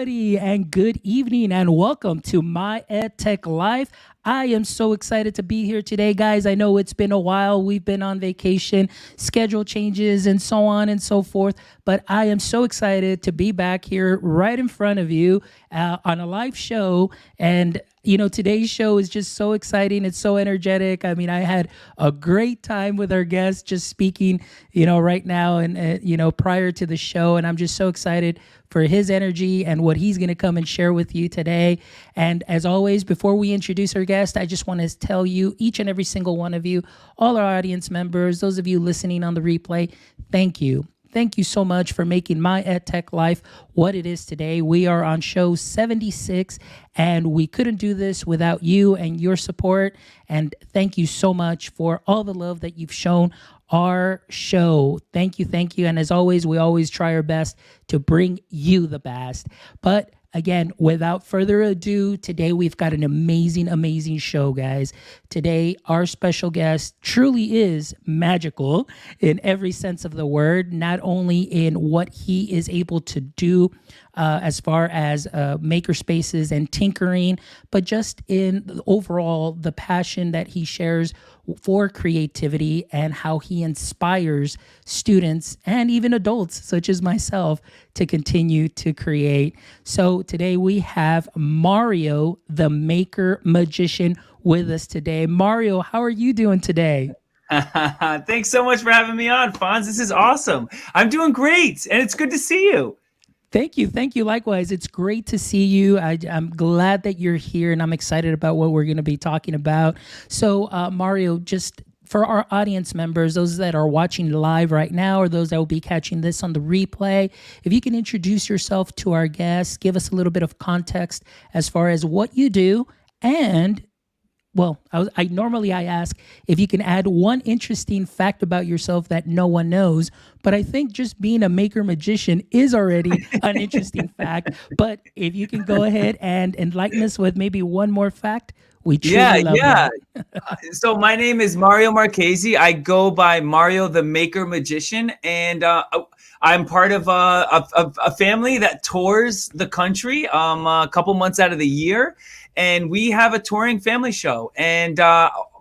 everybody, and good evening, and welcome to My EdTech Life. I am so excited to be here today, guys. I know it's been a while. We've been on vacation, schedule changes, and so on and so forth. But I am so excited to be back here right in front of you on a live show. And today's show is just so exciting. It's so energetic. I mean, I had a great time with our guest just speaking, right now and, prior to the show. And I'm just so excited for his energy and what he's going to come and share with you today. And as always, before we introduce our guest, I just want to tell you, each and every single one of you, all our audience members, those of you listening on the replay, thank you. Thank you so much for making My EdTech Life what it is today. We are on show 76, and we couldn't do this without you and your support. And thank you so much for all the love that you've shown our show. Thank you, thank you. And as always, we always try our best to bring you the best. But again, without further ado, today we've got an amazing, amazing show, guys. Today, our special guest truly is magical in every sense of the word, not only in what he is able to do as far as maker spaces and tinkering, but just in overall the passion that he shares for creativity and how he inspires students and even adults such as myself to continue to create. So today we have Mario, the Maker Magician, with us today. Mario, how are you doing today? Thanks so much for having me on, Fonz. This is awesome. I'm doing great, and it's good to see you. Thank you. Thank you. Likewise, it's great to see you. I'm glad that you're here, and I'm excited about what we're going to be talking about. So, Mario, just for our audience members, those that are watching live right now or those that will be catching this on the replay, if you can introduce yourself to our guests, give us a little bit of context as far as what you do, and I normally ask if you can add one interesting fact about yourself that no one knows, but I think just being a maker magician is already an interesting fact. But if you can go ahead and enlighten us with maybe one more fact, we truly love that. So my name is Mario Marchese. I go by Mario the Maker Magician, and I'm part of a family that tours the country a couple months out of the year. And we have a touring family show, and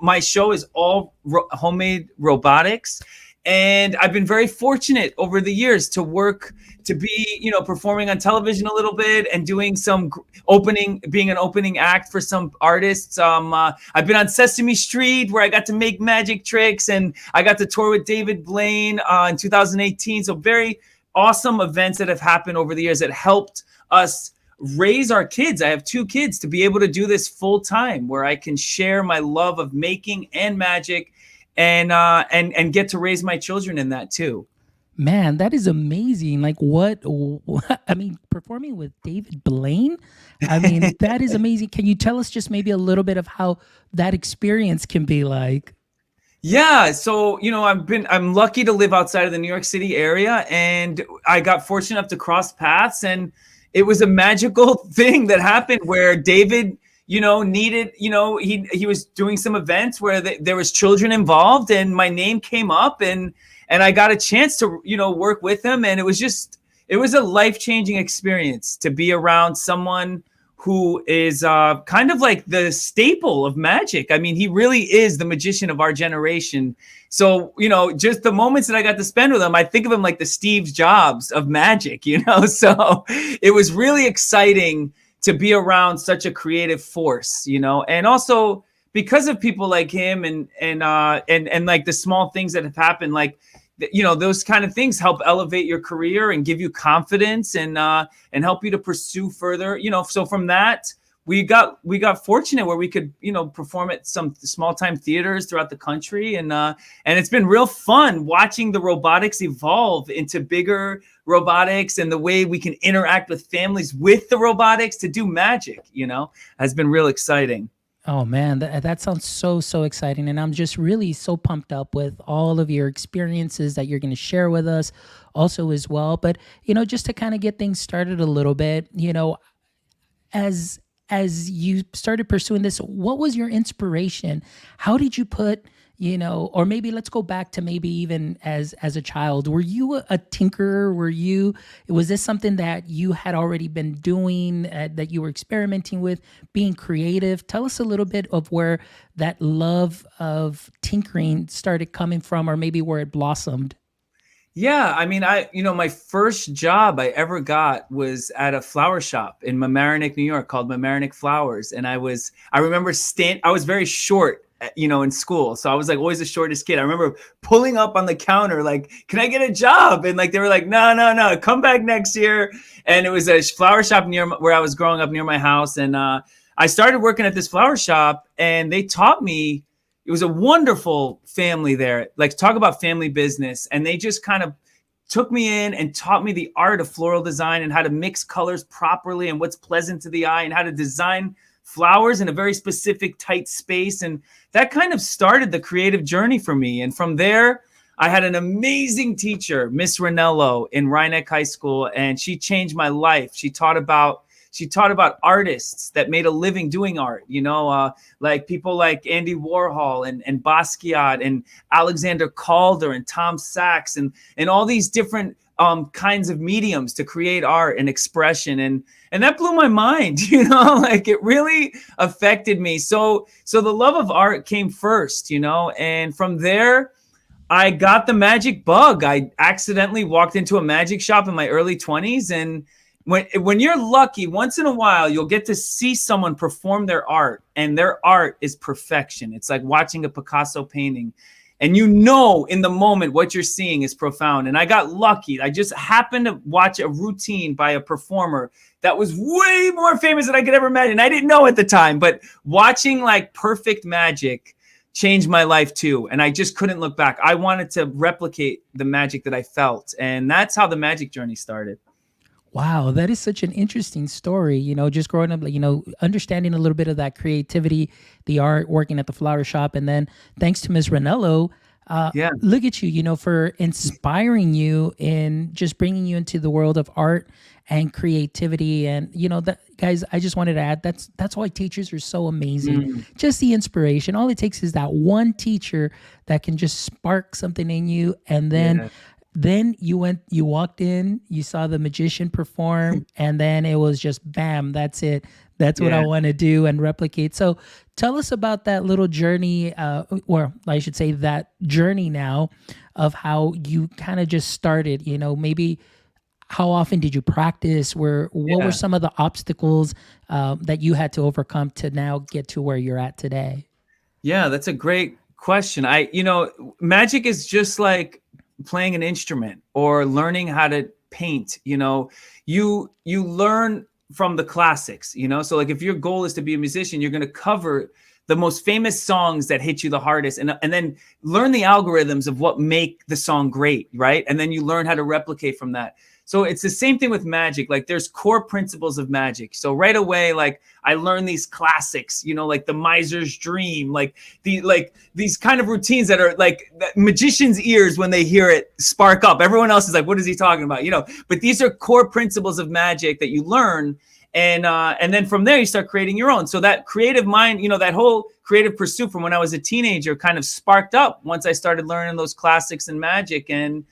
my show is all homemade robotics. And I've been very fortunate over the years to be, performing on television a little bit and doing some being an opening act for some artists. I've been on Sesame Street where I got to make magic tricks, and I got to tour with David Blaine in 2018. So very awesome events that have happened over the years that helped us raise our kids. I have 2 kids to be able to do this full time, where I can share my love of making and magic, and get to raise my children in that too. Man, that is amazing. Like I mean, performing with David Blaine, I mean, that is amazing. Can you tell us just maybe a little bit of how that experience can be like? Yeah, so I'm lucky to live outside of the New York City area, and I got fortunate enough to cross paths, and it was a magical thing that happened where David, needed, he was doing some events where there was children involved, and my name came up, and I got a chance to, work with him. And it was a life-changing experience to be around someone who is kind of like the staple of magic. I mean, he really is the magician of our generation. So, just the moments that I got to spend with him, I think of him like the Steve Jobs of magic, So it was really exciting to be around such a creative force, and also because of people like him and like the small things that have happened, like, those kind of things help elevate your career and give you confidence and help you to pursue further, so from that, we got fortunate where we could, perform at some small time theaters throughout the country. And it's been real fun watching the robotics evolve into bigger robotics, and the way we can interact with families with the robotics to do magic, has been real exciting. Oh man, that sounds so exciting. And I'm just really so pumped up with all of your experiences that you're going to share with us also as well. But, just to kind of get things started a little bit, as you started pursuing this, what was your inspiration? How did you put or maybe let's go back to maybe even as a child. Were you a tinkerer? Was this something that you had already been doing, that you were experimenting with, being creative? Tell us a little bit of where that love of tinkering started coming from, or maybe where it blossomed. Yeah, I mean, my first job I ever got was at a flower shop in Mamaroneck, New York, called Mamaroneck Flowers. And I remember I was very short, in school. So I was like always the shortest kid. I remember pulling up on the counter, like, can I get a job? And like, they were like, no, come back next year. And it was a flower shop near where I was growing up, near my house. And I started working at this flower shop, and they taught me. It was a wonderful family there. Like, talk about family business. And they just kind of took me in and taught me the art of floral design and how to mix colors properly and what's pleasant to the eye and how to design flowers in a very specific, tight space. And that kind of started the creative journey for me. And from there, I had an amazing teacher, Miss Ranello, in Rhinebeck High School, and she changed my life. She taught about artists that made a living doing art, like people like Andy Warhol and Basquiat and Alexander Calder and Tom Sachs and all these different kinds of mediums to create art and expression. And that blew my mind, like it really affected me. So the love of art came first, and from there, I got the magic bug. I accidentally walked into a magic shop in my early 20s, and when you're lucky, once in a while, you'll get to see someone perform their art, and their art is perfection. It's like watching a Picasso painting, and in the moment what you're seeing is profound. And I got lucky. I just happened to watch a routine by a performer that was way more famous than I could ever imagine. I didn't know at the time, but watching like perfect magic changed my life too. And I just couldn't look back. I wanted to replicate the magic that I felt. And that's how the magic journey started. Wow, that is such an interesting story. Just growing up, understanding a little bit of that creativity, the art, working at the flower shop, and then thanks to Ms. Ranello, Yeah. look at you, for inspiring you and just bringing you into the world of art and creativity. And guys, I just wanted to add that's why teachers are so amazing. Just the inspiration. All it takes is that one teacher that can just spark something in you, and then you walked in, you saw the magician perform, and then it was just bam, that's it. That's what I want to do and replicate. So tell us about that little journey, or I should say that journey now of how you kind of just started, maybe how often did you practice? What were some of the obstacles that you had to overcome to now get to where you're at today? Yeah, that's a great question. Magic is just like playing an instrument or learning how to paint. You learn from the classics, so like if your goal is to be a musician, you're going to cover the most famous songs that hit you the hardest, and then learn the algorithms of what make the song great, right? And then you learn how to replicate from that. So it's the same thing with magic. Like there's core principles of magic. So right away, like I learned these classics, like the Miser's Dream, like these kind of routines that are like magician's ears when they hear it spark up. Everyone else is like, what is he talking about? But these are core principles of magic that you learn. And then from there you start creating your own. So that creative mind, that whole creative pursuit from when I was a teenager kind of sparked up once I started learning those classics and magic. And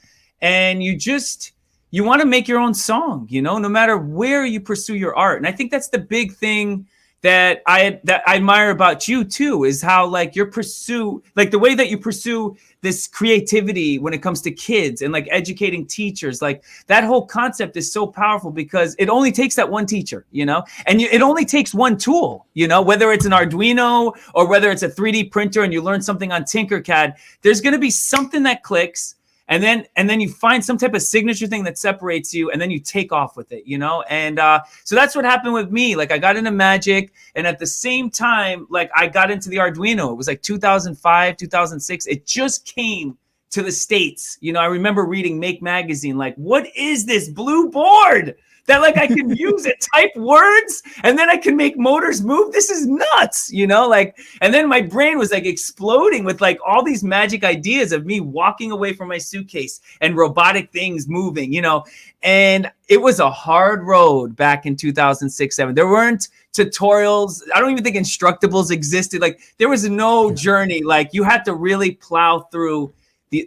you want to make your own song, no matter where you pursue your art. And I think that's the big thing that I admire about you too, is how like your pursuit, like the way that you pursue this creativity when it comes to kids and like educating teachers, like that whole concept is so powerful because it only takes that one teacher, and it only takes one tool, whether it's an Arduino or whether it's a 3D printer and you learn something on Tinkercad, there's going to be something that clicks. And then you find some type of signature thing that separates you, and then you take off with it, And so that's what happened with me. Like I got into magic, and at the same time, like I got into the Arduino. It was like 2005, 2006. It just came to the States. I remember reading Make Magazine, like, what is this blue board that like I can use it, type words, and then I can make motors move. This is nuts, you know, like, and then my brain was like exploding with like all these magic ideas of me walking away from my suitcase and robotic things moving, you know. And it was a hard road back in 2006, 7. There weren't tutorials. I don't even think Instructables existed. Like there was no journey. Like you had to really plow through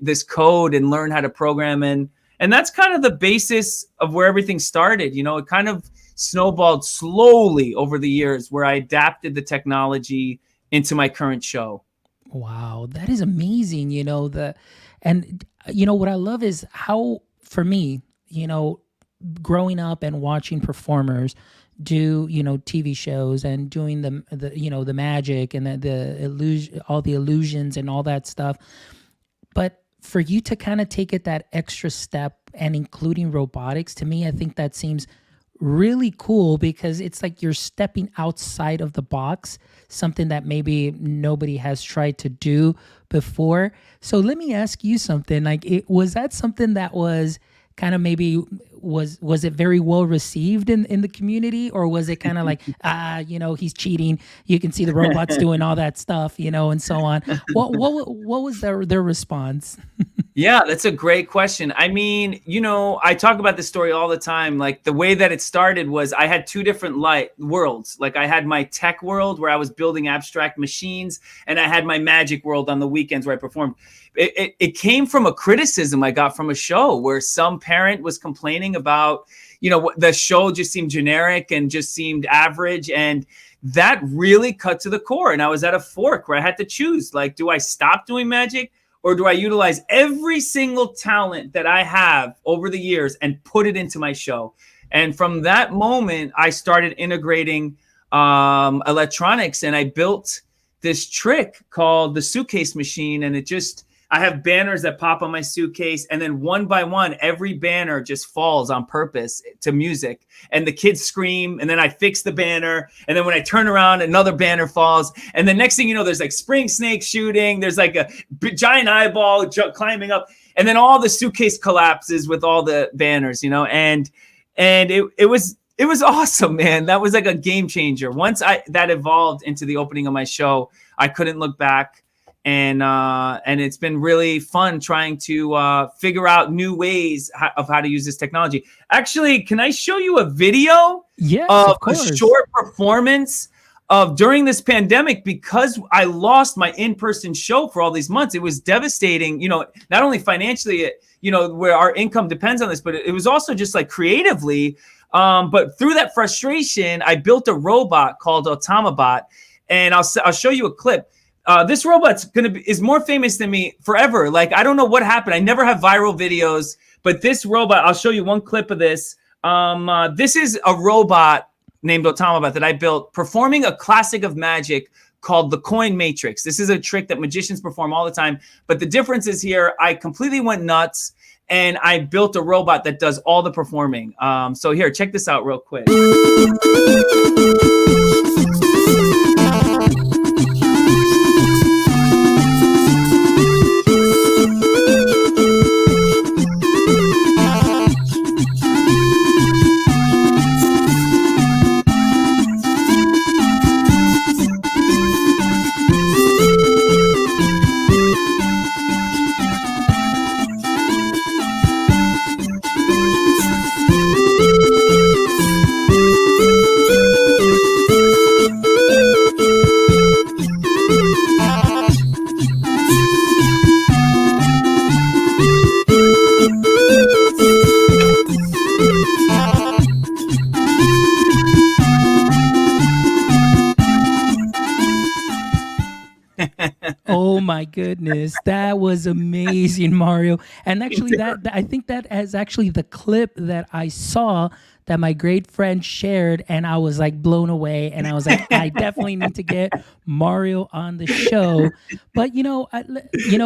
this code and learn how to program. And that's kind of the basis of where everything started. You know, it kind of snowballed slowly over the years where I adapted the technology into my current show. Wow, that is amazing. You know, and you know what I love is how, for me, you know, growing up and watching performers do, you know, TV shows and doing the you know, the magic and the illusion, all the illusions and all that stuff. But for you to kind of take it that extra step and including robotics, to me, I think that seems really cool because it's like you're stepping outside of the box, something that maybe nobody has tried to do before. So let me ask you something. Like, was that something that was kind of maybe was it very well received in the community, or was it kind of like, you know, he's cheating, you can see the robots doing all that stuff, you know, and so on? What was their response? Yeah, that's a great question. I mean, you know, I talk about this story all the time. Like the way that it started was I had two different worlds. Like I had my tech world where I was building abstract machines, and I had my magic world on the weekends where I performed. It came from a criticism I got from a show where some parent was complaining about, you know, the show just seemed generic and just seemed average. And that really cut to the core. And I was at a fork where I had to choose, like, do I stop doing magic, or do I utilize every single talent that I have over the years and put it into my show? And from that moment, I started integrating electronics, and I built this trick called the suitcase machine. And I have banners that pop on my suitcase, and then one by one, every banner just falls on purpose to music. And the kids scream, and then I fix the banner. And then when I turn around, another banner falls. And the next thing you know, there's like spring snake shooting. There's like a giant eyeball climbing up. And then all the suitcase collapses with all the banners, you know, and it was awesome, man. That was like a game changer. Once that evolved into the opening of my show, I couldn't look back. And it's been really fun trying to figure out new ways of how to use this technology. Actually, can I show you a video of a short performance of during this pandemic? Because I lost my in-person show for all these months. It was devastating, you know, not only financially, you know, where our income depends on this, but it was also just like creatively. But through that frustration, I built a robot called Automabot, and I'll show you a clip. This robot's is more famous than me forever. Like, I don't know what happened. I never have viral videos, but this robot, I'll show you one clip of this. This is a robot named Automabot that I built performing a classic of magic called the coin matrix. This is a trick that magicians perform all the time. But the difference is here, I completely went nuts and I built a robot that does all the performing. So here, check this out real quick. Oh my goodness, that was amazing, Mario. And actually, I think that is actually the clip that I saw that my great friend shared, and I was like blown away. And I was like, I definitely need to get Mario on the show. But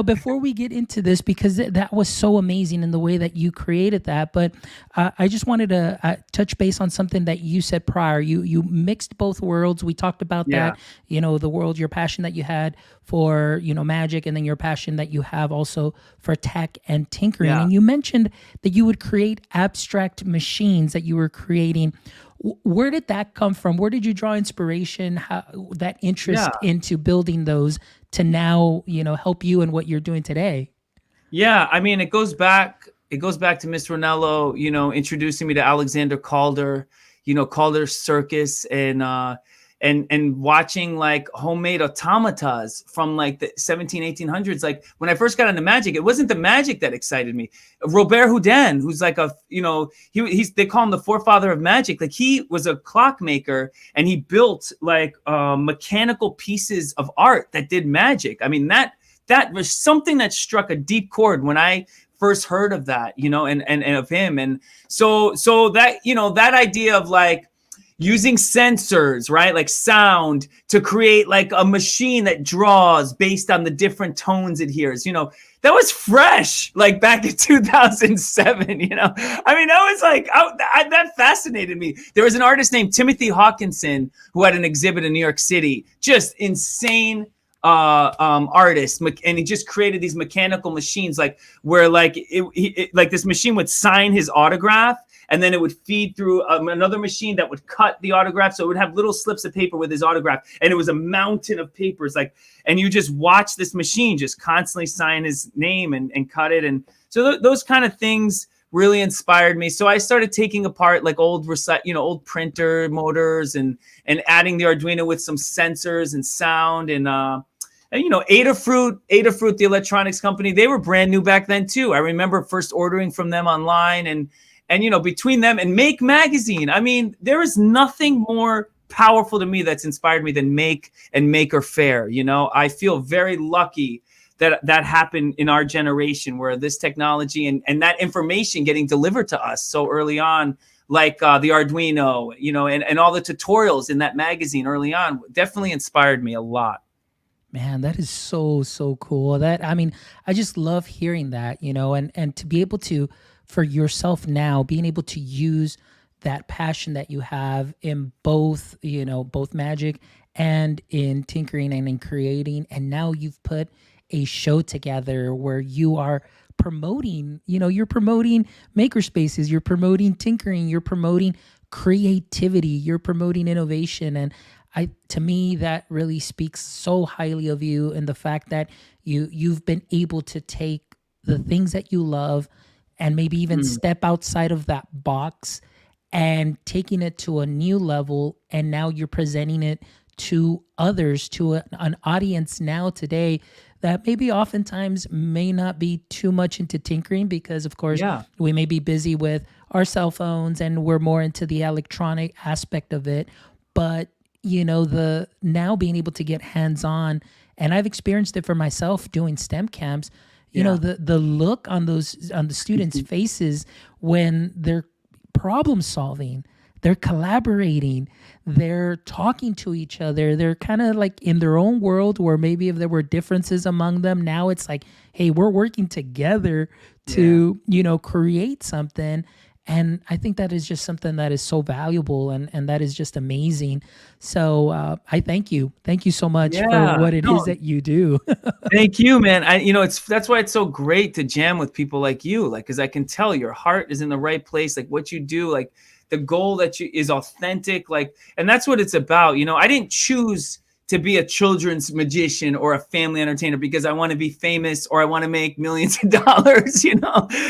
before we get into this, because that was so amazing in the way that you created that. But I just wanted to touch base on something that you said prior. You mixed both worlds. We talked about that. You know, the world, your passion that you had for, you know, magic, and then your passion that you have also for tech and tinkering. And you mentioned that you would create abstract machines that you were creating. Where did that come from? Where did you draw inspiration? How that Yeah. interest into building those to now, help you in what you're doing today? Yeah, I mean, it goes back to Miss Ronello, introducing me to Alexander Calder, Calder Circus, and watching like homemade automatas from like the 1800s. Like when I first got into magic, it wasn't the magic that excited me. Robert Houdin, who's like he's they call him the forefather of magic. Like he was a clockmaker and he built like mechanical pieces of art that did magic. I mean, that was something that struck a deep chord when I first heard of that, and of him. And so that, that idea of like using sensors, right? Like sound to create like a machine that draws based on the different tones it hears, that was fresh, like back in 2007, I mean, that was like, that fascinated me. There was an artist named Timothy Hawkinson who had an exhibit in New York City, just insane artist, and he just created these mechanical machines, like where like like this machine would sign his autograph, and then it would feed through another machine that would cut the autograph, so it would have little slips of paper with his autograph, and it was a mountain of papers, like, and you just watch this machine just constantly sign his name and cut it, and so those kind of things really inspired me. So I started taking apart like old printer motors and adding the Arduino with some sensors and sound and Adafruit, the electronics company, they were brand new back then too. I remember first ordering from them online, and between them and Make Magazine, I mean, there is nothing more powerful to me that's inspired me than Make and Maker Faire. I feel very lucky that happened in our generation, where this technology and that information getting delivered to us so early on, like the Arduino, and all the tutorials in that magazine early on, definitely inspired me a lot. Man, that is so, so cool. I just love hearing that, and to be able to, for yourself now, being able to use that passion that you have in both, both magic and in tinkering and in creating. And now you've put a show together where you are promoting, you're promoting maker spaces, you're promoting tinkering, you're promoting creativity, you're promoting innovation. And to me, that really speaks so highly of you, and the fact that you've been able to take the things that you love and maybe even step outside of that box and taking it to a new level. And now you're presenting it to others, to an audience now today that maybe oftentimes may not be too much into tinkering, because of course we may be busy with our cell phones and we're more into the electronic aspect of it. But the now being able to get hands-on, and I've experienced it for myself doing STEM camps, the look on the students' faces when they're problem solving, they're collaborating, they're talking to each other, they're kind of like in their own world, where maybe if there were differences among them, now it's like, hey, we're working together to create something. And I think that is just something that is so valuable, and that is just amazing. So I thank you. Thank you so much for what it is that you do. Thank you, man. That's why it's so great to jam with people like you, like, because I can tell your heart is in the right place, like what you do, like the goal is authentic, like, and that's what it's about. I didn't choose to be a children's magician or a family entertainer because I want to be famous or I want to make millions of dollars,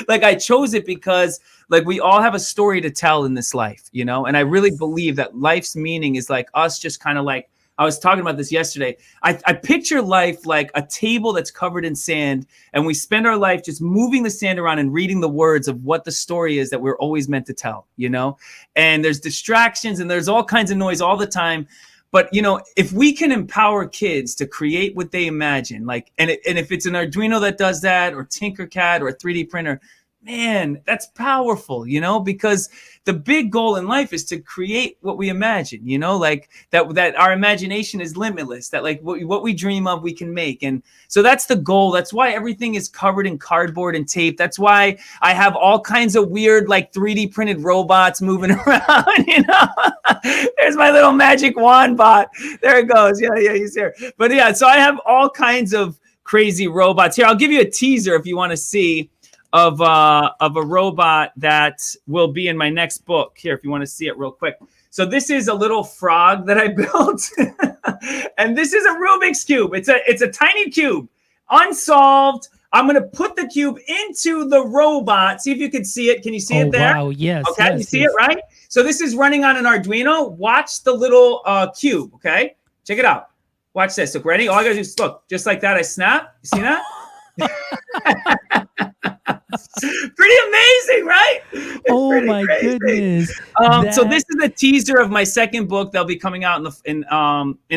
like I chose it because like we all have a story to tell in this life, and I really believe that life's meaning is like us just kind of like, I was talking about this yesterday. I picture life like a table that's covered in sand, and we spend our life just moving the sand around and reading the words of what the story is that we're always meant to tell, and there's distractions and there's all kinds of noise all the time. But, if we can empower kids to create what they imagine, like, and if it's an Arduino that does that, or Tinkercad, or a 3D printer, man, that's powerful, because the big goal in life is to create what we imagine, like that our imagination is limitless, that like what we dream of, we can make. And so that's the goal. That's why everything is covered in cardboard and tape. That's why I have all kinds of weird, like 3D printed robots moving around, There's my little magic wand bot. There it goes. Yeah, he's here. But yeah, so I have all kinds of crazy robots here. I'll give you a teaser if you want to see. of a robot that will be in my next book. Here, if you want to see it real quick. So this is a little frog that I built, and this is a Rubik's cube. It's a tiny cube, unsolved. I'm gonna put the cube into the robot. See if you can see it. Can you see it there? Wow! Yes. Okay, yes, you see it, right? So this is running on an Arduino. Watch the little cube. Okay, check it out. Watch this. Look, ready? All I gotta do is look, just like that. I snap. You see that? Pretty amazing, right? Oh my goodness! So this is a teaser of my second book that'll be coming out in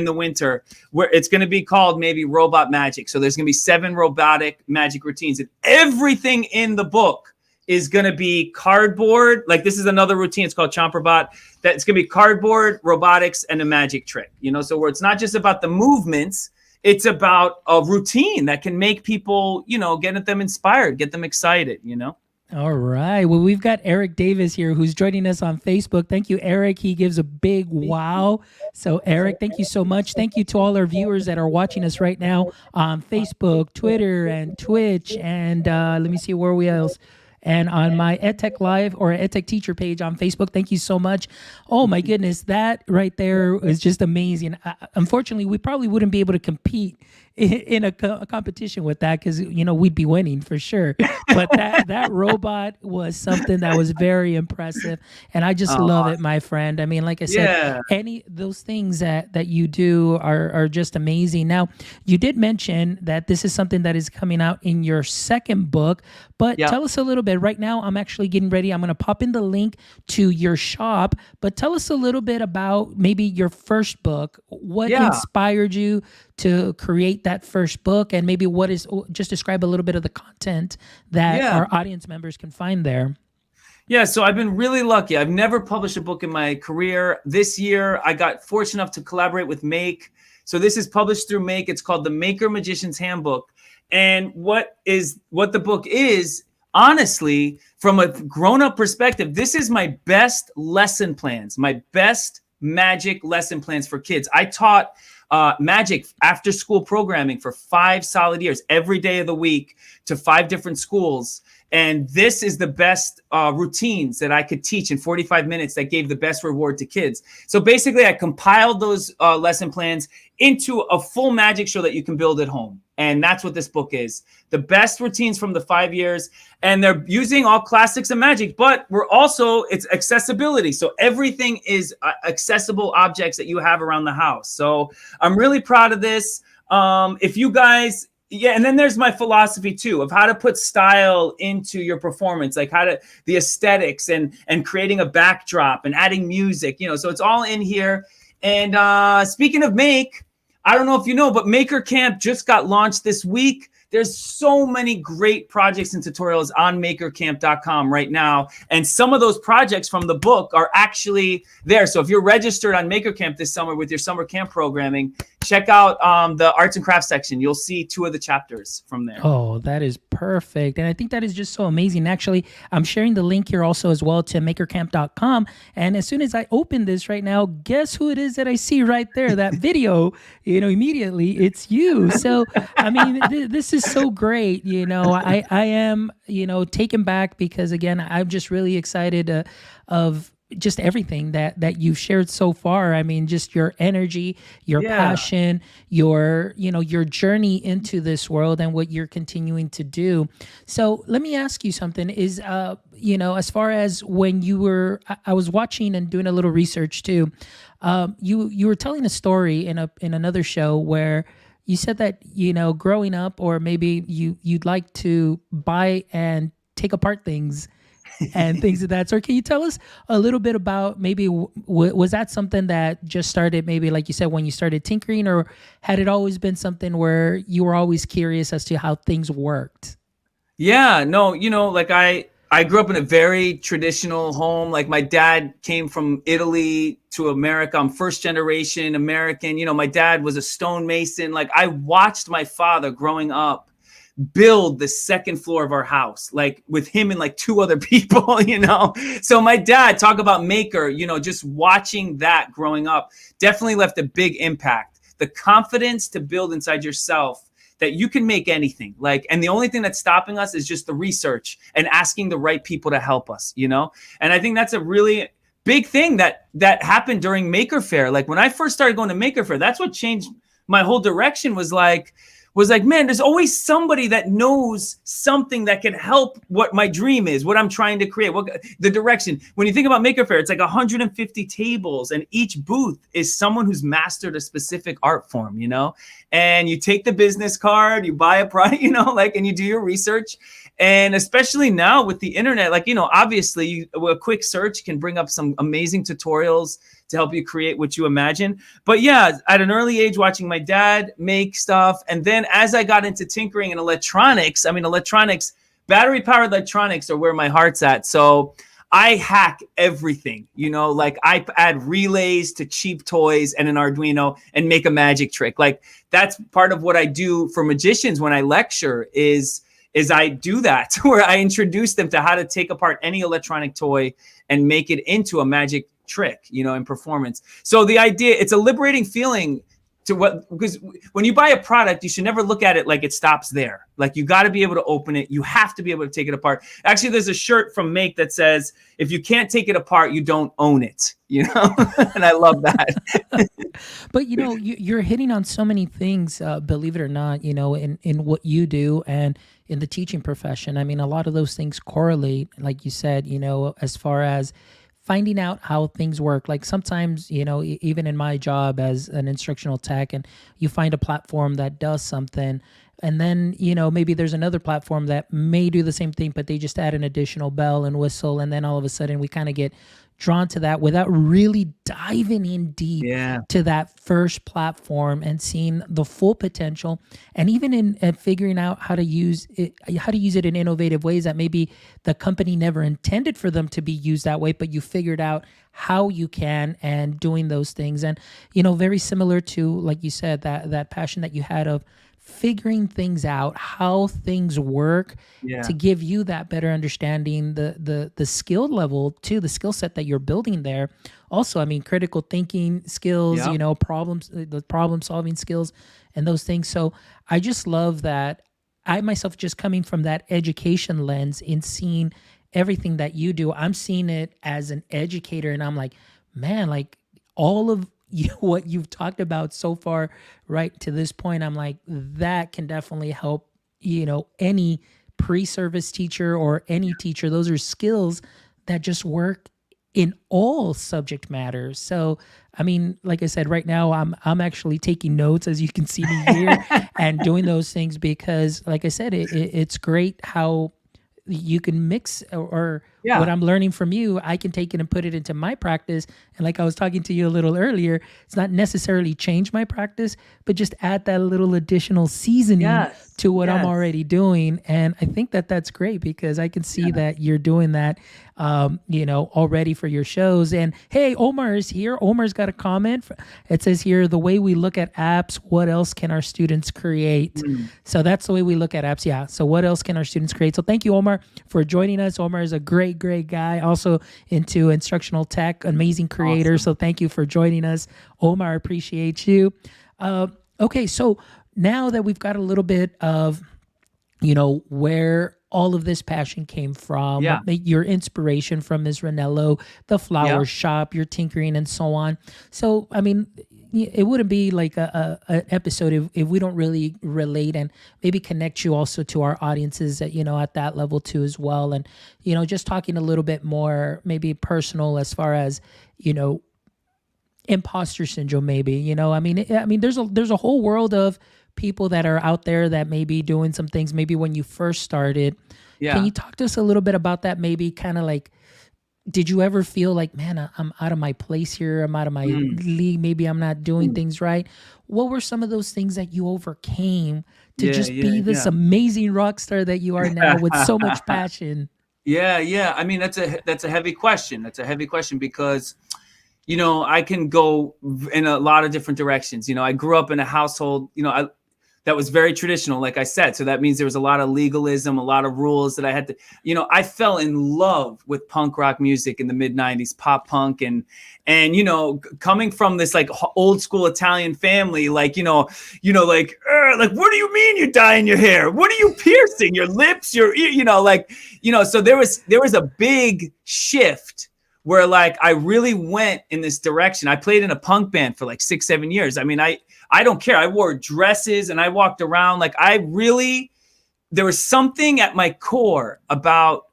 the winter, where it's going to be called maybe Robot Magic. So there's going to be 7 robotic magic routines, and everything in the book is going to be cardboard. Like this is another routine. It's called Chomperbot. That's going to be cardboard, robotics, and a magic trick. You know, so where it's not just about the movements. It's about a routine that can make people, you know, get them inspired, get them excited, you know? All right. Well, we've got Eric Davis here who's joining us on Facebook. Thank you, Eric. He gives a big wow. So, Eric, thank you so much. Thank you to all our viewers that are watching us right now on Facebook, Twitter, and Twitch. And let me see where we else. And on my EdTech Live or EdTech Teacher page on Facebook. Thank you so much. Oh, my goodness. That right there is just amazing. Unfortunately, we probably wouldn't be able to compete in a competition with that because, you know, we'd be winning for sure. But that robot was something that was very impressive. And I just love it, my friend. I mean, like I said, any those things that you do are just amazing. Now, you did mention that this is something that is coming out in your second book, but tell us a little bit. Right now, I'm actually getting ready. I'm going to pop in the link to your shop, but tell us a little bit about maybe your first book. What inspired you to create that first book, and maybe just describe a little bit of the content that our audience members can find there. Yeah, so I've been really lucky. I've never published a book in my career. This year, I got fortunate enough to collaborate with Make. So this is published through Make. It's called the Maker Magician's Handbook. And what the book is, honestly, from a grown-up perspective, this is my best lesson plans, my best magic lesson plans for kids. I taught magic after school programming for 5 solid years, every day of the week to 5 different schools. And this is the best routines that I could teach in 45 minutes that gave the best reward to kids. So basically, I compiled those lesson plans into a full magic show that you can build at home. And that's what this book is. The best routines from the 5 years. And they're using all classics of magic, but it's accessibility. So everything is accessible objects that you have around the house. So I'm really proud of this. If you guys... Yeah, and then there's my philosophy too of how to put style into your performance, like the aesthetics and creating a backdrop and adding music, you know, so it's all in here. And speaking of Make, I don't know if you know, but Maker Camp just got launched this week. There's so many great projects and tutorials on makercamp.com right now. And some of those projects from the book are actually there. So if you're registered on Maker Camp this summer with your summer camp programming, check out the arts and crafts section. You'll see 2 of the chapters from there. Oh, that is perfect. And I think that is just so amazing. Actually, I'm sharing the link here also as well to makercamp.com. And as soon as I open this right now, guess who it is that I see right there? That video, you know, immediately it's you. So, I mean, this is so great. You know, I am, you know, taken back because, again, I'm just really excited of just everything that you've shared so far. I mean, just your energy, your passion, your journey into this world and what you're continuing to do. So let me ask you something is, as far as when you were, I was watching and doing a little research too. You were telling a story in another show where you said that, you know, growing up, or maybe you'd like to buy and take apart things and things of that sort. Can you tell us a little bit about maybe was that something that just started maybe like you said when you started tinkering, or had it always been something where you were always curious as to how things worked? Yeah, no, you know, like I grew up in a very traditional home. Like my dad came from Italy to America. I'm first generation American. You know, my dad was a stonemason. Like I watched my father growing up build the second floor of our house, like with him and like 2 other people, you know? So my dad, talk about maker, you know, just watching that growing up definitely left a big impact. The confidence to build inside yourself that you can make anything. Like, and the only thing that's stopping us is just the research and asking the right people to help us, you know? And I think that's a really big thing that happened during Maker Faire. Like when I first started going to Maker Faire, that's what changed my whole direction. Was like, man, there's always somebody that knows something that can help what my dream is, what I'm trying to create, what the direction. When you think about Maker Faire, it's like 150 tables, and each booth is someone who's mastered a specific art form, you know? And you take the business card, you buy a product, you know, like, and you do your research. And especially now with the internet, like, you know, obviously a quick search can bring up some amazing tutorials to help you create what you imagine. But yeah, at an early age, watching my dad make stuff. And then as I got into tinkering and electronics, battery powered electronics are where my heart's at. So I hack everything, you know, like I add relays to cheap toys and an Arduino and make a magic trick. Like that's part of what I do for magicians when I lecture is I do that, where I introduce them to how to take apart any electronic toy and make it into a magic trick, you know, in performance. So the idea, it's a liberating feeling because when you buy a product, you should never look at it like it stops there. Like you got to be able to open it. You have to be able to take it apart. Actually, there's a shirt from Make that says, if you can't take it apart, you don't own it, you know? And I love that. But, you know, you're hitting on so many things, believe it or not, you know, in what you do and in the teaching profession. I mean, a lot of those things correlate, like you said, you know, as far as finding out how things work. Like sometimes, you know, even in my job as an instructional tech, and you find a platform that does something, and then, you know, maybe there's another platform that may do the same thing, but they just add an additional bell and whistle. And then all of a sudden we kind of get drawn to that without really diving in deep to that first platform and seeing the full potential, and even in figuring out how to use it in innovative ways that maybe the company never intended for them to be used that way, but you figured out how you can, and doing those things. And, you know, very similar to, like you said, that passion that you had of figuring things out, how things work, to give you that better understanding, the skill level too, the skill set that you're building there. Also, I mean, critical thinking skills, you know, the problem solving skills and those things. So I just love that I myself, just coming from that education lens in seeing everything that you do, I'm seeing it as an educator, and I'm like, man, like all of what you've talked about so far right to this point, I'm like, that can definitely help, you know, any pre-service teacher or any teacher. Those are skills that just work in all subject matters. So, I mean, like I said, right now I'm actually taking notes, as you can see me here, and doing those things because, like I said, it's great how you can mix or what I'm learning from you, I can take it and put it into my practice. And like I was talking to you a little earlier, it's not necessarily change my practice, but just add that little additional seasoning to what I'm already doing. And I think that that's great because I can see that you're doing that, you know, already for your shows. And hey, Omar is here. Omar's got a comment. It says here, the way we look at apps, what else can our students create? So that's the way we look at apps. Yeah. So what else can our students create? So thank you, Omar, for joining us. Omar is a great guy, also into instructional tech, amazing creator. Awesome. So thank you for joining us, Omar. I appreciate you. Okay, so now that we've got a little bit of, you know, where all of this passion came from, your inspiration from Ms. Ranello, the flower shop, your tinkering, and so on. So, I mean, it wouldn't be like an episode if we don't really relate and maybe connect you also to our audiences that, you know, at that level too as well. And, you know, just talking a little bit more maybe personal as far as, you know, imposter syndrome, maybe, you know, I mean, there's a whole world of people that are out there that may be doing some things maybe when you first started. Can you talk to us a little bit about that? Maybe kind of like, did you ever feel like, man, I'm out of my place here. I'm out of my league. Maybe I'm not doing things right. What were some of those things that you overcame to just be this amazing rock star that you are now with so much passion? Yeah. I mean, that's a heavy question. That's a heavy question because, you know, I can go in a lot of different directions. You know, I grew up in a household, you know, that was very traditional, like I said. So that means there was a lot of legalism, a lot of rules that I had to, I fell in love with punk rock music in the mid 90s, pop punk. And, coming from this like old school Italian family, like, like, what do you mean you're dyeing your hair? What are you piercing? Your lips, so there was a big shift where like I really went in this direction. I played in a punk band for like 6-7 years. I mean, I don't care. I wore dresses and I walked around like there was something at my core about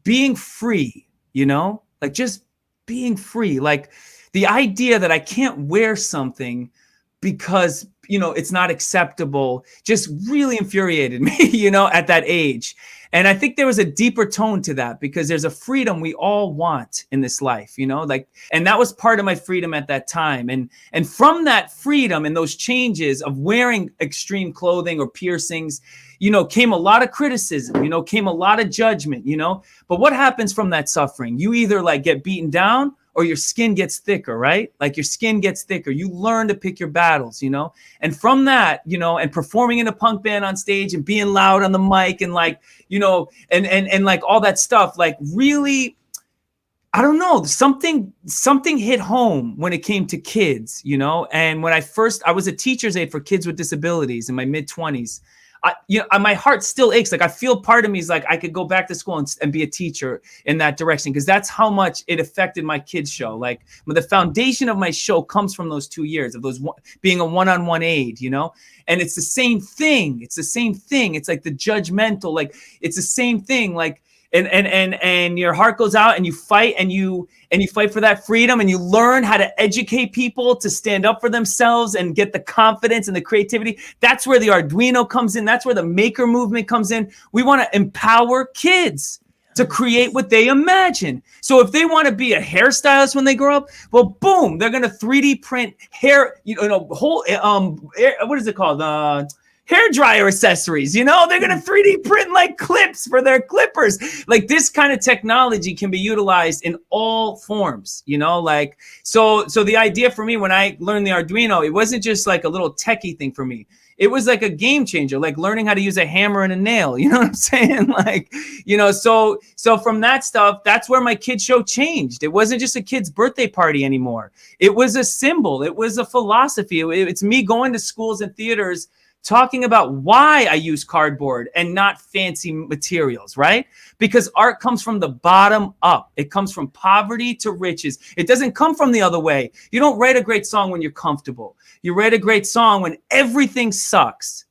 being free, like just being free. Like the idea that I can't wear something because, it's not acceptable just really infuriated me, at that age. And I think there was a deeper tone to that because there's a freedom we all want in this life, and that was part of my freedom at that time. And from that freedom and those changes of wearing extreme clothing or piercings, came a lot of criticism, came a lot of judgment, but what happens from that suffering? You either like get beaten down or your skin gets thicker, right? Like your skin gets thicker. You learn to pick your battles, and from that, and performing in a punk band on stage and being loud on the mic and like, and like all that stuff, like really, I don't know, something hit home when it came to kids, and when I was a teacher's aide for kids with disabilities in my mid 20s. My heart still aches. Like I feel part of me is like, I could go back to school and be a teacher in that direction. Cause that's how much it affected my kids show. Like the foundation of my show comes from those 2 years of those being a one-on-one aide, and it's the same thing. It's the same thing. It's like the judgmental, like it's the same thing. Like, and your heart goes out and you fight and you fight for that freedom and you learn how to educate people to stand up for themselves and get the confidence and the creativity. That's where the Arduino comes in. That's where the maker movement comes in. We want to empower kids to create what they imagine. So if they want to be a hairstylist when they grow up, well, boom, they're going to 3D print hair, whole, what is it called? Hair dryer accessories, they're going to 3D print like clips for their clippers. Like this kind of technology can be utilized in all forms, like, so the idea for me when I learned the Arduino, it wasn't just like a little techie thing for me. It was like a game changer, like learning how to use a hammer and a nail. You know what I'm saying? Like, so from that stuff, that's where my kid show changed. It wasn't just a kid's birthday party anymore. It was a symbol. It was a philosophy. It's me going to schools and theaters talking about why I use cardboard and not fancy materials, right? Because art comes from the bottom up. It comes from poverty to riches. It doesn't come from the other way. You don't write a great song when you're comfortable. You write a great song when everything sucks,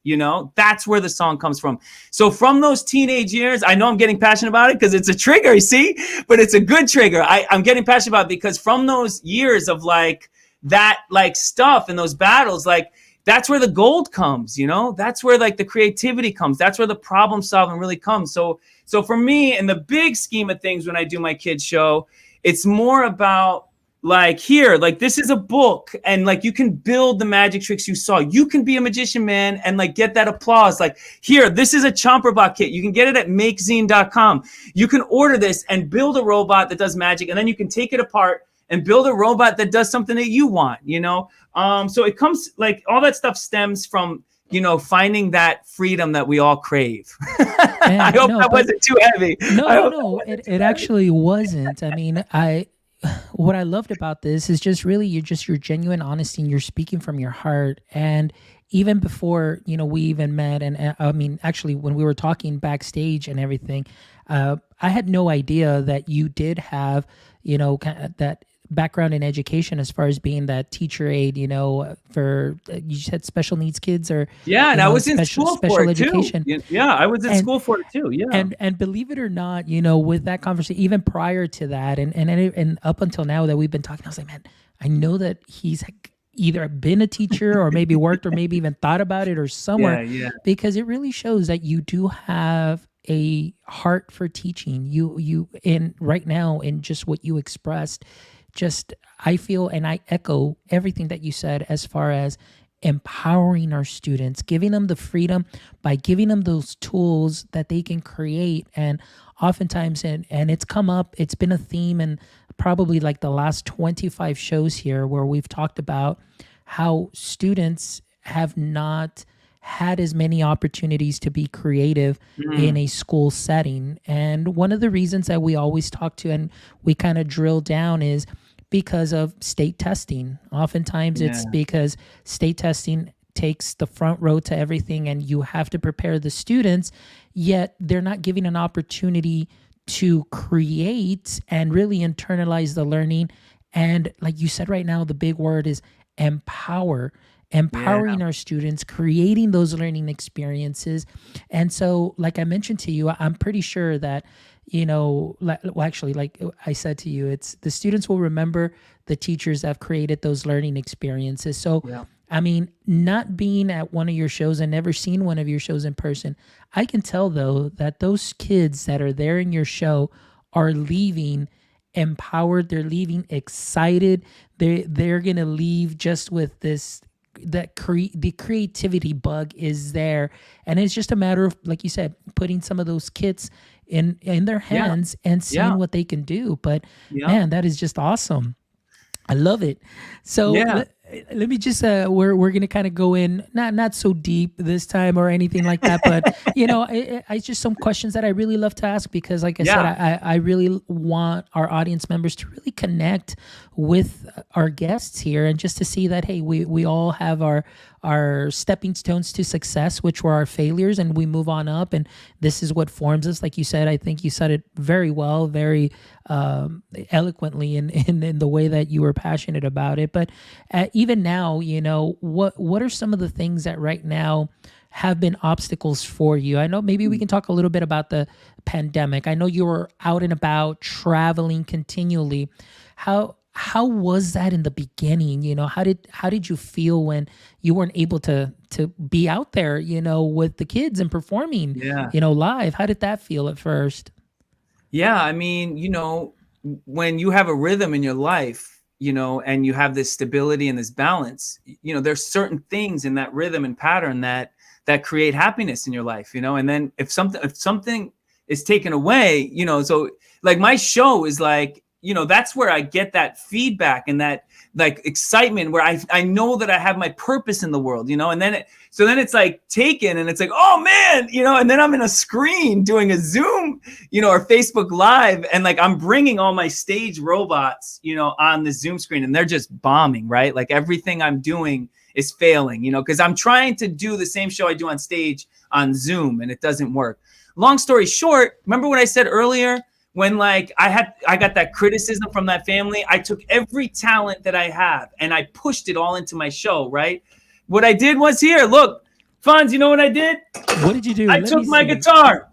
That's where the song comes from. So from those teenage years, I know I'm getting passionate about it because it's a trigger, you see? But it's a good trigger. I'm getting passionate about it because from those years of like that like stuff and those battles, like that's where the gold comes, that's where like the creativity comes. That's where the problem solving really comes. So for me, in the big scheme of things, when I do my kids show, it's more about like here, like this is a book and like you can build the magic tricks you saw. You can be a magician, man, and like get that applause. Like here, this is a chomper bot kit. You can get it at makezine.com. You can order this and build a robot that does magic, and then you can take it apart and build a robot that does something that you want, So it comes like all that stuff stems from, finding that freedom that we all crave. I hope that wasn't too heavy. No, it actually wasn't. I mean, what I loved about this is just really your genuine honesty and you're speaking from your heart. And even before, we even met, and I mean, actually when we were talking backstage and everything, I had no idea that you did have, kind of that background in education as far as being that teacher aide, for you said special needs kids or and I was in special for it education. Too. Yeah, I was in school for it too. Yeah, and believe it or not, with that conversation, even prior to that, and up until now that we've been talking, I was like, man, I know that he's either been a teacher or maybe worked or maybe even thought about it or somewhere, because it really shows that you do have a heart for teaching. You in right now in just what you expressed. Just, I feel and I echo everything that you said as far as empowering our students, giving them the freedom by giving them those tools that they can create. And oftentimes, and it's come up, it's been a theme in probably like the last 25 shows here where we've talked about how students have not had as many opportunities to be creative in Mm, a school setting. And one of the reasons that we always talk to and we kind of drill down is because of state testing. Oftentimes it's yeah. because state testing takes the front row to everything and you have to prepare the students, yet they're not giving an opportunity to create and really internalize the learning. And like you said right now, the big word is empower, Yeah. empowering our students, creating those learning experiences. And so, like I mentioned to you, I'm pretty sure that, well, actually, like I said to you, it's the students will remember the teachers that have created those learning experiences. So, Yeah. I mean, not being at one of your shows and never seen one of your shows in person, I can tell though that those kids that are there in your show are leaving empowered. They're leaving excited. They're gonna leave just with this the creativity bug is there, and it's just a matter of, like you said, putting some of those kits in their Yeah. hands and Yeah. seeing what they can do. But Yeah. man, that is just awesome. I love it. So Yeah. let me just we're gonna kind of go in not so deep this time or anything like that, but I just some questions that I really love to ask because, like I said, Yeah. I really want our audience members to really connect with our guests here and just to see that, hey, we all have our stepping stones to success, which were our failures, and we move on up, and this is what forms us. Like you said, I think you said it very well, very eloquently in the way that you were passionate about it. But even now, what are some of the things that right now have been obstacles for you? I know maybe we can talk a little bit about the pandemic. I know you were out and about traveling continually. How was that in the beginning? How did you feel when you weren't able to be out there, with the kids and performing, Yeah. live? How did that feel at first? Yeah, I mean, when you have a rhythm in your life, and you have this stability and this balance, there's certain things in that rhythm and pattern that create happiness in your life, and then if something is taken away, so like my show is like, that's where I get that feedback and that like excitement where I know that I have my purpose in the world, and then it's like taken and it's like, oh man, and then I'm in a screen doing a Zoom, or Facebook Live, and like I'm bringing all my stage robots, on the Zoom screen, and they're just bombing, right? Like everything I'm doing is failing, because I'm trying to do the same show I do on stage on Zoom and it doesn't work. Long story short, remember what I said earlier? When like I got that criticism from that family, I took every talent that I have and I pushed it all into my show, right? What I did was, here, look, Fonz, you know what I did? What did you do? I Let took me my see. guitar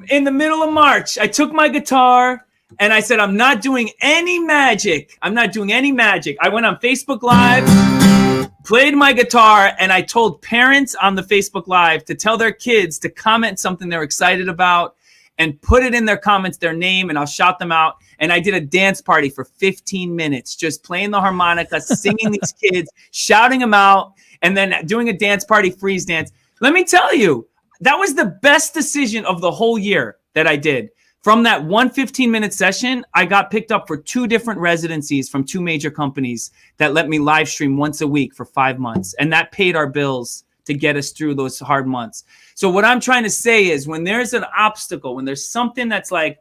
in the middle of March. I took my guitar and I said, I'm not doing any magic. I'm not doing any magic. I went on Facebook Live, played my guitar, and I told parents on the Facebook Live to tell their kids to comment something they're excited about and put it in their comments, their name, and I'll shout them out. And I did a dance party for 15 minutes, just playing the harmonica, singing these kids, shouting them out, and then doing a dance party, freeze dance. Let me tell you, that was the best decision of the whole year that I did. From that one 15-minute session, I got picked up for 2 different residencies from 2 major companies that let me live stream once a week for 5 months. And that paid our bills to get us through those hard months. So what I'm trying to say is, when there's an obstacle, when there's something that's like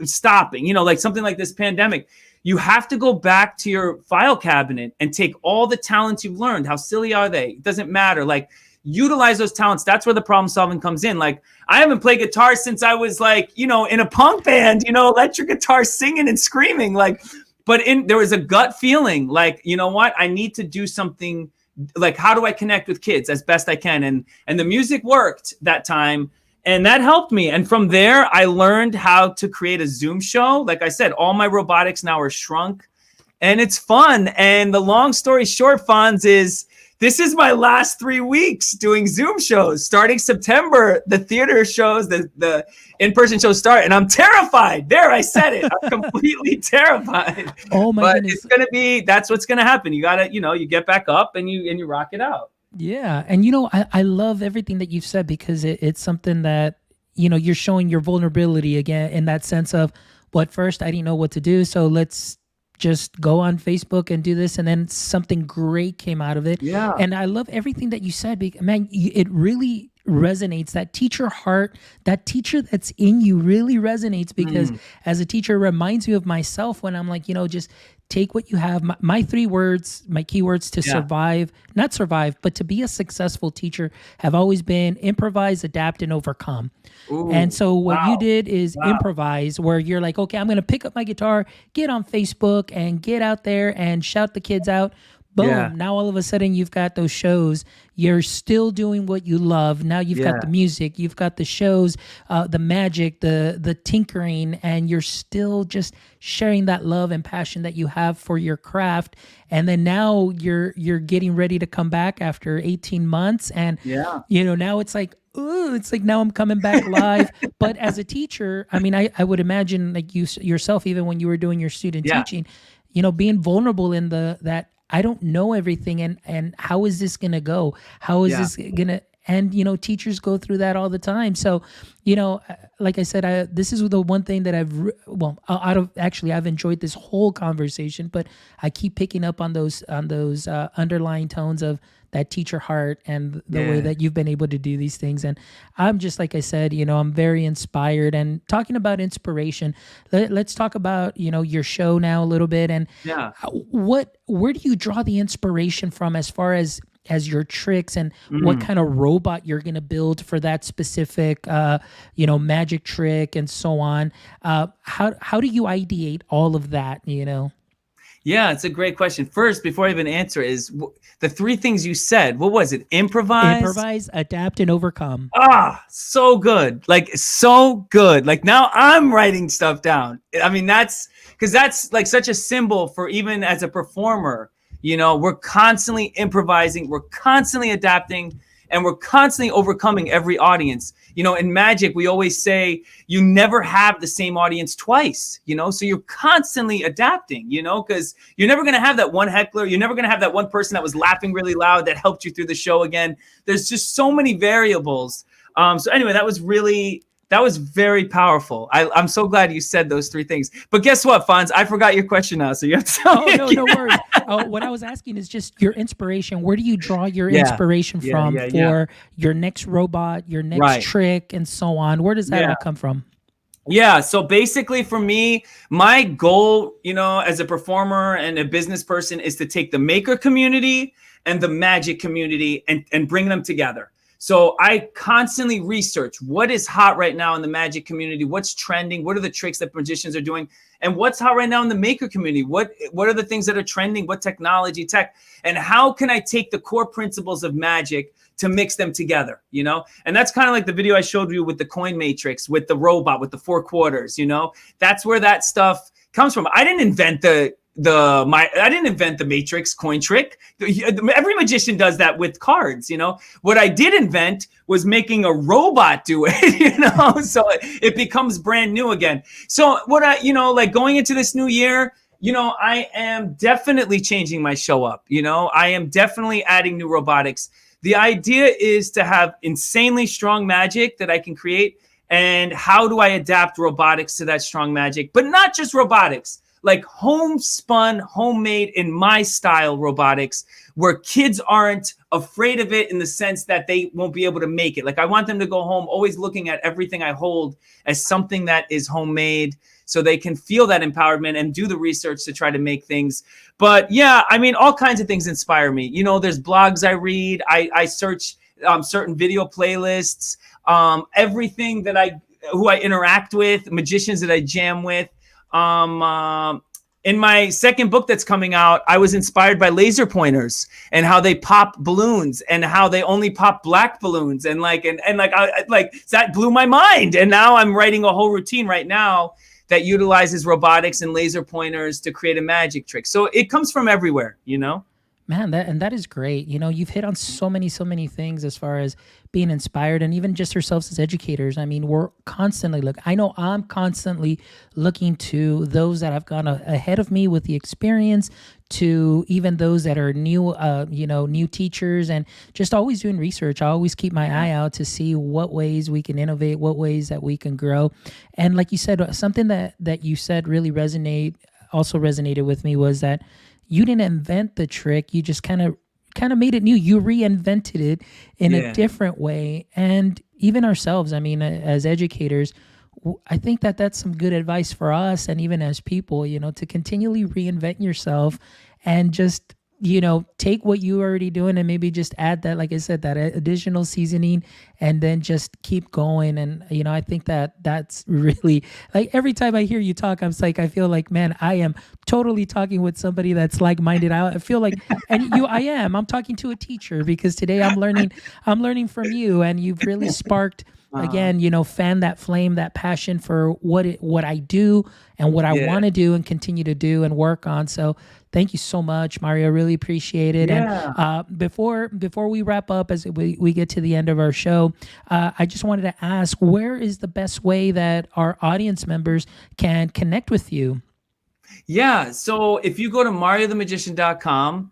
stopping, like something like this pandemic, you have to go back to your file cabinet and take all the talents you've learned. How silly are they? It doesn't matter. Like, utilize those talents. That's where the problem solving comes in. Like, I haven't played guitar since I was like, in a punk band, electric guitar, singing and screaming. Like, but there was a gut feeling like, you know what? I need to do something. Like, how do I connect with kids as best I can? And the music worked that time, and that helped me. And from there, I learned how to create a Zoom show. Like I said, all my robotics now are shrunk, and it's fun. And the long story short, Fonz, is this is my last 3 weeks doing Zoom shows. Starting September, the theater shows, the in-person shows start, and I'm terrified. There, I said it. I'm completely terrified. Oh my But goodness. that's what's gonna happen. You gotta, you get back up and you rock it out. Yeah. And I love everything that you've said because it's something that, you're showing your vulnerability again in that sense of, well, at first I didn't know what to do. So let's just go on Facebook and do this, and then something great came out of it. Yeah. And I love everything that you said. Man, it really resonates. That teacher heart, that teacher that's in you really resonates, because as a teacher, it reminds me of myself when I'm like, just take what you have. My three words, my keywords to survive, not survive, but to be a successful teacher have always been improvise, adapt, and overcome. Ooh, and so what you wow. did is Wow. improvise, where you're like, okay, I'm going to pick up my guitar, get on Facebook, and get out there and shout the kids out. Boom. Yeah. Now all of a sudden you've got those shows. You're still doing what you love. Now you've got the music, you've got the shows, the magic, the tinkering, and you're still just sharing that love and passion that you have for your craft. And then now you're getting ready to come back after 18 months. And now it's like, ooh, it's like now I'm coming back live. But as a teacher, I mean, I would imagine, like you yourself, even when you were doing your student teaching, being vulnerable in that I don't know everything, and how is this going to go? How is this going to, and teachers go through that all the time. So, like I said, this is the one thing that I've enjoyed this whole conversation, but I keep picking up on those underlying tones of that teacher heart and the way that you've been able to do these things. And I'm just, like I said, I'm very inspired. And talking about inspiration, let's talk about, your show now a little bit. And where do you draw the inspiration from as far as your tricks, and what kind of robot you're going to build for that specific, magic trick and so on? How do you ideate all of that, Yeah, it's a great question. First, before I even answer, is the three things you said. What was it? Improvise, adapt, and overcome. So good. Like, so good. Like, now I'm writing stuff down. I mean, that's like such a symbol for, even as a performer, we're constantly improvising, we're constantly adapting, and we're constantly overcoming every audience. In magic, we always say you never have the same audience twice, so you're constantly adapting, because you're never going to have that one heckler. You're never going to have that one person that was laughing really loud that helped you through the show again. There's just so many variables. So anyway, that was very powerful. I'm so glad you said those three things. But guess what, Fonz? I forgot your question now, so you have to tell me. No worries. What I was asking is just your inspiration. Where do you draw your inspiration from for your next robot, your next trick, and so on? Where does that all come from? Yeah, so basically for me, my goal, as a performer and a business person, is to take the maker community and the magic community and bring them together. So I constantly research what is hot right now in the magic community, what's trending, what are the tricks that magicians are doing, and what's hot right now in the maker community. What are the things that are trending, what technology, tech, and how can I take the core principles of magic to mix them together, And that's kind of like the video I showed you with the coin matrix, with the robot, with the 4 quarters, That's where that stuff comes from. I didn't invent I didn't invent the matrix coin trick. Every magician does that with cards, What I did invent was making a robot do it, So it becomes brand new again. So what like going into this new year, I am definitely changing my show up. I am definitely adding new robotics. The idea is to have insanely strong magic that I can create. And how do I adapt robotics to that strong magic? But not just robotics, like homespun, homemade, in my style robotics, where kids aren't afraid of it in the sense that they won't be able to make it. Like, I want them to go home always looking at everything I hold as something that is homemade, so they can feel that empowerment and do the research to try to make things. But yeah, I mean, all kinds of things inspire me. There's blogs I read. I search certain video playlists, everything that who I interact with, magicians that I jam with. In my second book that's coming out, I was inspired by laser pointers and how they pop balloons and how they only pop black balloons. And that blew my mind. And now I'm writing a whole routine right now that utilizes robotics and laser pointers to create a magic trick. So it comes from everywhere, Man, that is great. You've hit on so many things as far as being inspired, and even just ourselves as educators. I mean, we're constantly I know I'm constantly looking to those that have gone ahead of me with the experience, to even those that are new, new teachers, and just always doing research. I always keep my eye out to see what ways we can innovate, what ways that we can grow. And like you said, something that you said really also resonated with me was that you didn't invent the trick. You just kind of made it new. You reinvented it in a Yeah. different way. And even ourselves, I mean, as educators, I think that that's some good advice for us, and even as people, to continually reinvent yourself and just, take what you already doing and maybe just add that, like I said, that additional seasoning, and then just keep going. And, I think that that's really, like, every time I hear you talk, I feel like, man, I am totally talking with somebody that's like-minded. I feel like, and I'm talking to a teacher, because today I'm learning from you, and you've really sparked, Uh, again, fan that flame, that passion for what I do and what I yeah. want to do and continue to do and work on. So thank you so much, Mario. Really appreciate it. And Yeah. before we wrap up, as we get to the end of our show, I just wanted to ask, where is the best way that our audience members can connect with you? Yeah. So if you go to mariothemagician.com,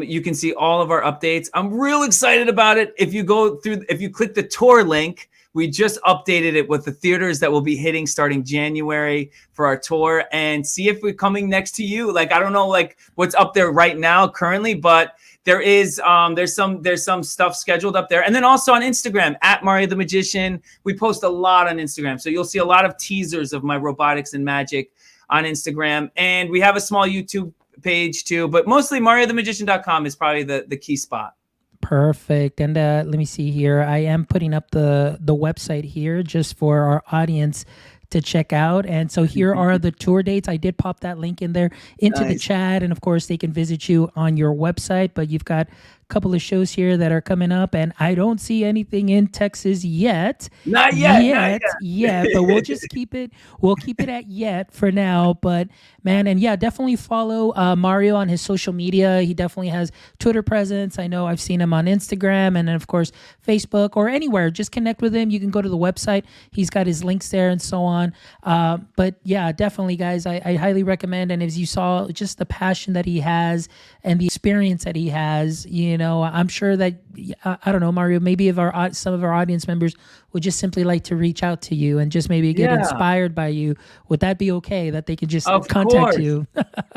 you can see all of our updates. I'm real excited about it. If you click the tour link, we just updated it with the theaters that will be hitting starting January for our tour, and see if we're coming next to you. Like, I don't know, like, what's up there right now currently, but there's some stuff scheduled up there. And then also on Instagram at Mario the Magician. We post a lot on Instagram. So you'll see a lot of teasers of my robotics and magic on Instagram. And we have a small YouTube page too, but mostly mariothemagician.com is probably the key spot. Perfect. And let me see here. I am putting up the website here just for our audience to check out. And so here are the tour dates. I did pop that link in there into the Nice. chat. And of course, they can visit you on your website. But you've got a couple of shows here that are coming up, and I don't see anything in Texas yet. Not yet. Not Yet. But we'll just keep it. We'll keep it at yet for now. But man, and yeah, definitely follow Mario on his social media. He definitely has Twitter presence. I know I've seen him on Instagram, and then of course Facebook or anywhere. Just connect with him. You can go to the website. He's got his links there and so on. But yeah, definitely, guys, I highly recommend. And as you saw, just the passion that he has and the experience that he has, I'm sure that, I don't know, Mario, maybe if some of our audience members would just simply like to reach out to you and just maybe get Yeah, inspired by you, would that be okay, that they could just of contact course. you?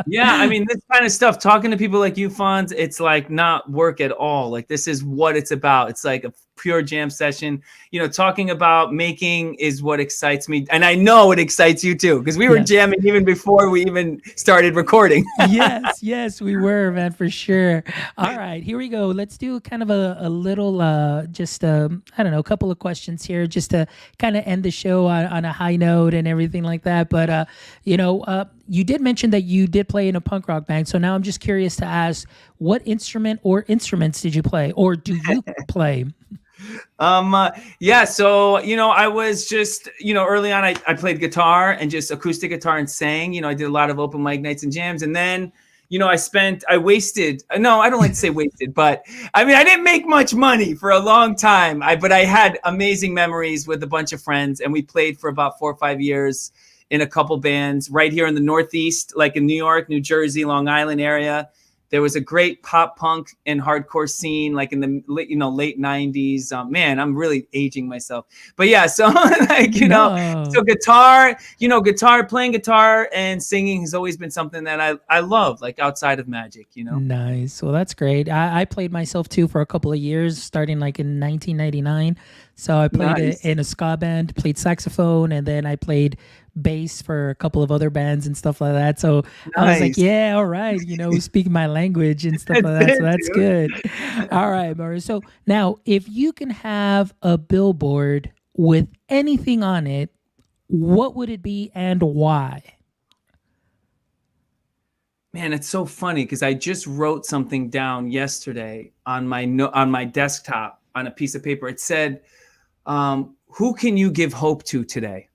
Yeah, I mean, this kind of stuff, talking to people like you, Fonz, it's like not work at all. Like, this is what it's about. It's like a pure jam session. Talking about making is what excites me. And I know it excites you too, because we were Yes. jamming even before we even started recording. Yes, we were, man, for sure. All right, here we go. Let's do kind of a little, just, I don't know, a couple of questions here just to kind of end the show on a high note and everything like that. But, you did mention that you did play in a punk rock band. So now I'm just curious to ask, what instrument or instruments did you play, or do you play? Yeah, so I was just, early on, I played guitar and just acoustic guitar and sang. I did a lot of open mic nights and jams, and then I wasted, no, I don't like to say wasted, but I mean, I didn't make much money for a long time. But I had amazing memories with a bunch of friends, and we played for about 4 or 5 years in a couple bands right here in the Northeast, like in New York, New Jersey, Long Island area. There was a great pop punk and hardcore scene, like in the late 90s. Man, I'm really aging myself. But yeah, so like, No. so playing guitar and singing has always been something that I love, like outside of magic. Nice. Well, that's great. I played myself too for a couple of years, starting like in 1999. So I played Nice. in a ska band, played saxophone, and then I played bass for a couple of other bands and stuff like that. So I was like, Nice. yeah, all right, speak my language and stuff like that. So that's good. All right, Mario. So now, if you can have a billboard with anything on it, what would it be and why? Man, it's so funny because I just wrote something down yesterday on my desktop on a piece of paper. It said, "Who can you give hope to today?"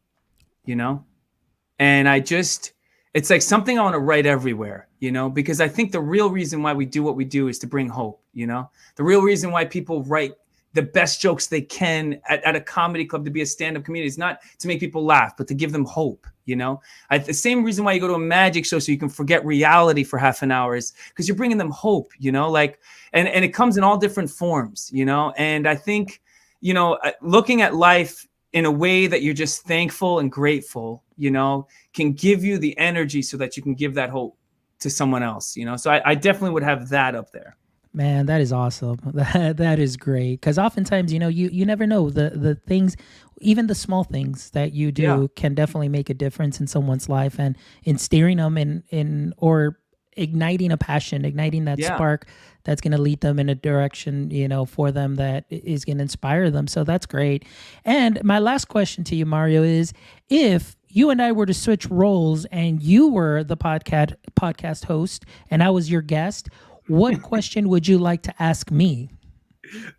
And it's like something I want to write everywhere, because I think the real reason why we do what we do is to bring hope. The real reason why people write the best jokes they can at a comedy club, to be a stand-up comedian, is not to make people laugh, but to give them hope. The same reason why you go to a magic show, so you can forget reality for half an hour, is because you're bringing them hope. Like, and it comes in all different forms. And I think, looking at life in a way that you're just thankful and grateful, can give you the energy so that you can give that hope to someone else, So I definitely would have that up there. Man, that is awesome. That is great. Because oftentimes, you never know the things, even the small things that you do can definitely make a difference in someone's life, and in steering them in or igniting a passion, igniting that spark that's going to lead them in a direction, for them that is going to inspire them. So that's great. And my last question to you, Mario, is if you and I were to switch roles and you were the podcast host and I was your guest, what question would you like to ask me?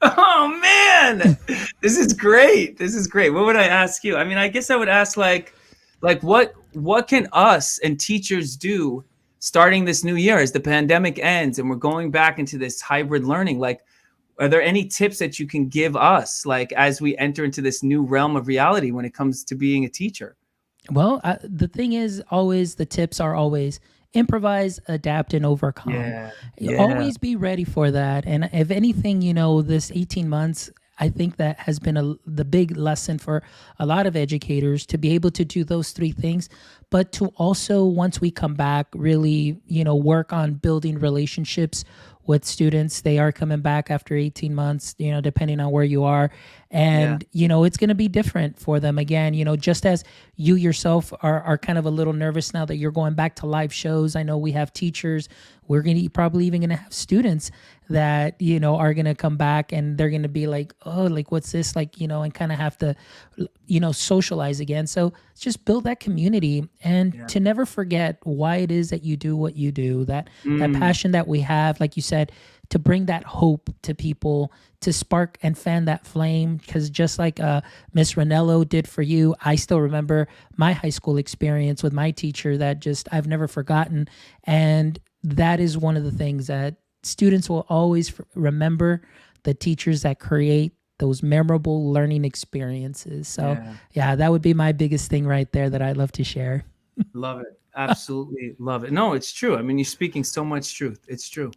Oh man, this is great. This is great. What would I ask you? I mean, I guess I would ask like what can us and teachers do starting this new year as the pandemic ends and we're going back into this hybrid learning? Like, are there any tips that you can give us, like, as we enter into this new realm of reality when it comes to being a teacher? Well, the thing is, always the tips are always improvise, adapt, and overcome. Always be ready for that. And if anything, this 18 months, I think that has been the big lesson for a lot of educators, to be able to do those three things, but to also, once we come back, really, work on building relationships with students. They are coming back after 18 months, depending on where you are. And, it's going to be different for them again, just as you yourself are kind of a little nervous now that you're going back to live shows. I know we have teachers. We're going to probably even going to have students that, are going to come back and they're going to be like, oh, like, what's this? Like, and kind of have to, socialize again. So just build that community and to never forget why it is that you do what you do, that passion that we have, like you said, to bring that hope to people, to spark and fan that flame. Because just like Miss Ranello did for you, I still remember my high school experience with my teacher that just I've never forgotten. And that is one of the things that students will always remember, the teachers that create those memorable learning experiences. So yeah, that would be my biggest thing right there that I'd love to share. Love it. Absolutely love it. No, it's true. I mean, you're speaking so much truth. It's true.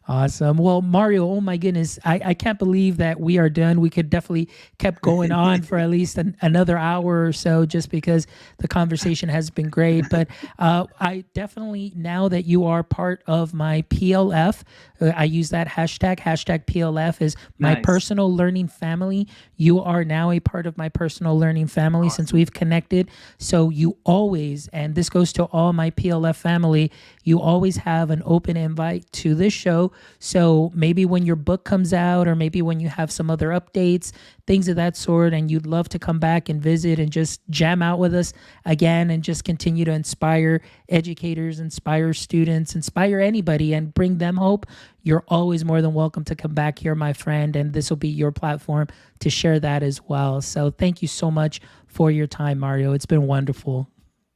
Awesome. Well, Mario, oh my goodness, I can't believe that we are done. We could definitely kept going on for at least another hour or so, just because the conversation has been great. But I definitely, now that you are part of my PLF, I use that hashtag PLF is my personal learning family. You are now a part of my personal learning family since we've connected. So you always, and this goes to all my PLF family, you always have an open invite to this show. So maybe when your book comes out, or maybe when you have some other updates, things of that sort, and you'd love to come back and visit and just jam out with us again and just continue to inspire educators, inspire students, inspire anybody and bring them hope, you're always more than welcome to come back here, my friend. And this will be your platform to share that as well. So thank you so much for your time, Mario. It's been wonderful.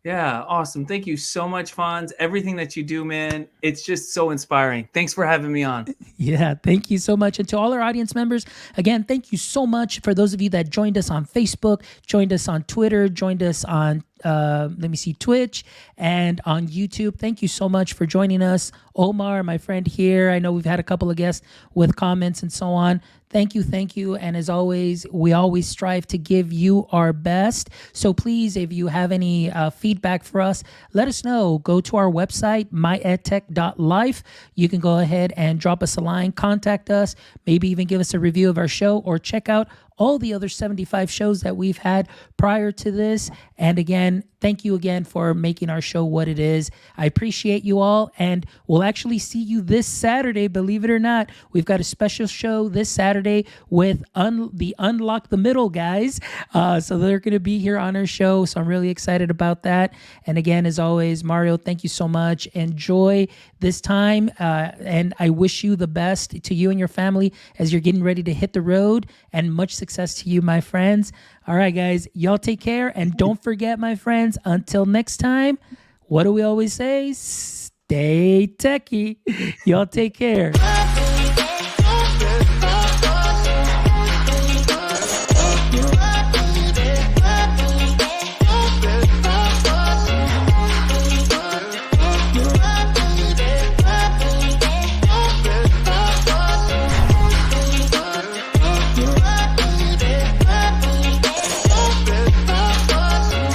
Yeah, awesome. Thank you so much, Fonz. Everything that you do, man, it's just so inspiring. Thanks for having me on. Yeah, thank you so much. And to all our audience members, again, thank you so much for those of you that joined us on Facebook, joined us on Twitter, joined us on Twitch, and on YouTube. Thank you so much for joining us. Omar, my friend here, I know we've had a couple of guests with comments and so on. Thank you. And as always, we always strive to give you our best. So please, if you have any feedback for us, let us know. Go to our website, myedtech.life. You can go ahead and drop us a line, contact us, maybe even give us a review of our show, or check out all the other 75 shows that we've had prior to this. And again, thank you again for making our show what it is. I appreciate you all, and we'll actually see you this Saturday, believe it or not. We've got a special show this Saturday with the Unlock the Middle guys. So they're going to be here on our show. So I'm really excited about that. And again, as always, Mario, thank you so much. Enjoy this time. And I wish you the best, to you and your family, as you're getting ready to hit the road, and much success to you, my friends. All right, guys, y'all take care. And don't forget, my friends, until next time, what do we always say? Stay techie. Y'all take care.